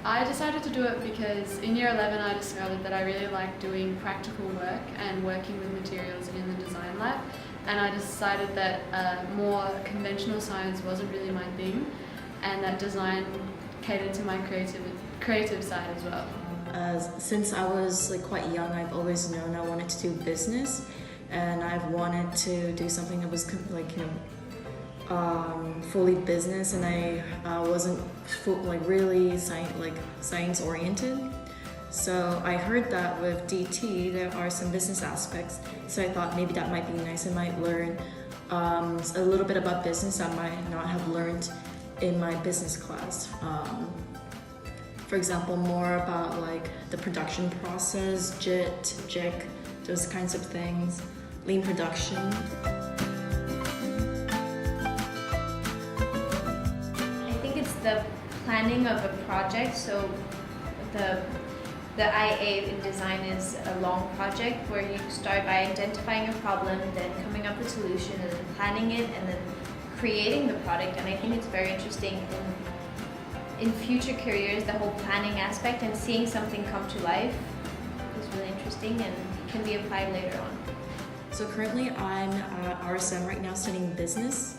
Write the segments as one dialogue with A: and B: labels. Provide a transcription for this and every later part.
A: I decided to do it because in year 11 I discovered that I really liked doing practical work and working with materials in the design lab, and I decided that more conventional science wasn't really my thing and that design catered to my creative side as well.
B: Since I was quite young, I've always known I wanted to do business, and I've wanted to do something that was fully business, and I wasn't really science oriented. So I heard that with DT there are some business aspects, so I thought maybe that might be nice. I might learn a little bit about business I might not have learned in my business class. For example, more about the production process, JIT, JIC, those kinds of things, lean production.
C: I think it's the planning of a project. So the IA in design is a long project where you start by identifying a problem, then coming up with a solution, and then planning it, and then creating the product. And I think it's very interesting in future careers, the whole planning aspect and seeing something come to life is really interesting and can be applied later on.
B: So currently I'm at RSM right now studying business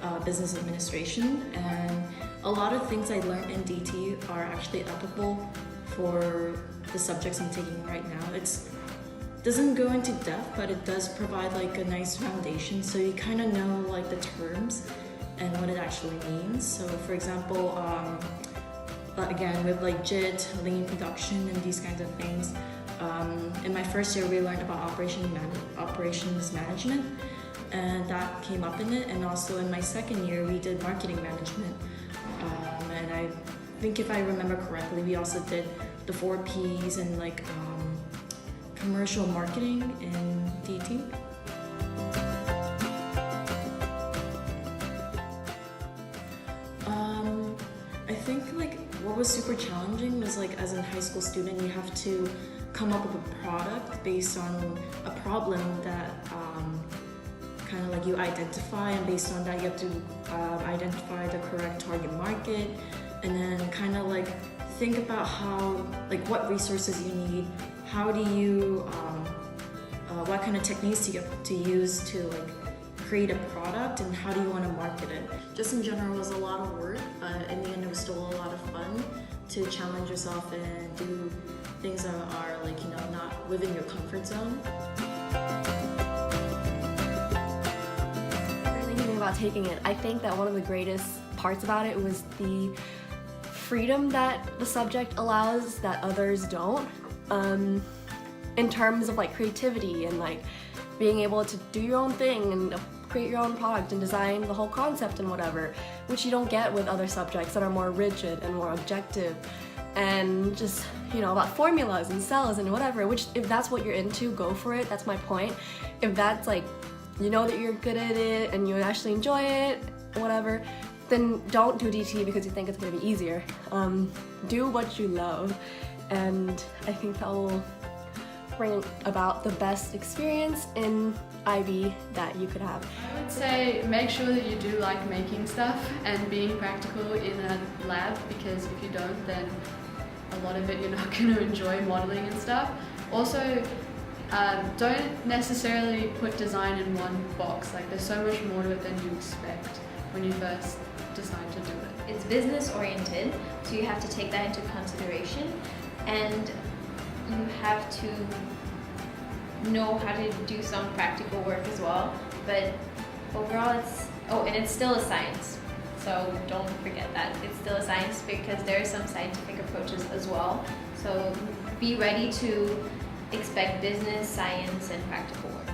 B: administration, and a lot of things I learned in DT are actually applicable for the subjects I'm taking right now. It doesn't go into depth, but it does provide a nice foundation, so you kind of know the terms and what it actually means. So for example, again with JIT, lean production, and these kinds of things. In my first year we learned about operations management, and that came up in it. And also in my second year we did marketing management, and I think if I remember correctly we also did the 4 Ps and commercial marketing in DT. I think what was super challenging was as a high school student you have to come up with a product based on a problem that you identify, and based on that you have to identify the correct target market, and then think about how what resources you need, how do you what kind of techniques do you have to use to create a product, and how do you want to market it. Just in general, it was a lot of work, but in the end it was still a lot of fun to challenge yourself and do things that are not within your comfort zone.
D: Thinking about taking it, I think that one of the greatest parts about it was the freedom that the subject allows that others don't, in terms of creativity and being able to do your own thing and create your own product and design the whole concept and whatever, which you don't get with other subjects that are more rigid and more objective and just about formulas and cells and whatever, which if that's what you're into, go for it. That's my point. If that's that you're good at it and you actually enjoy it, whatever, then don't do DT because you think it's going to be easier. Do what you love, and I think that will bring about the best experience in IB that you could have.
A: I would say make sure that you do like making stuff and being practical in a lab, because if you don't, then a lot of it you're not going to enjoy modeling and stuff. Also, don't necessarily put design in one box. There's so much more to it than you expect when you first decide to do it.
C: It's business oriented, so you have to take that into consideration, and you have to know how to do some practical work as well. But overall it's still a science, so don't forget that it's still a science, because there are some scientific approaches as well. So be ready to expect business, science, and practical work.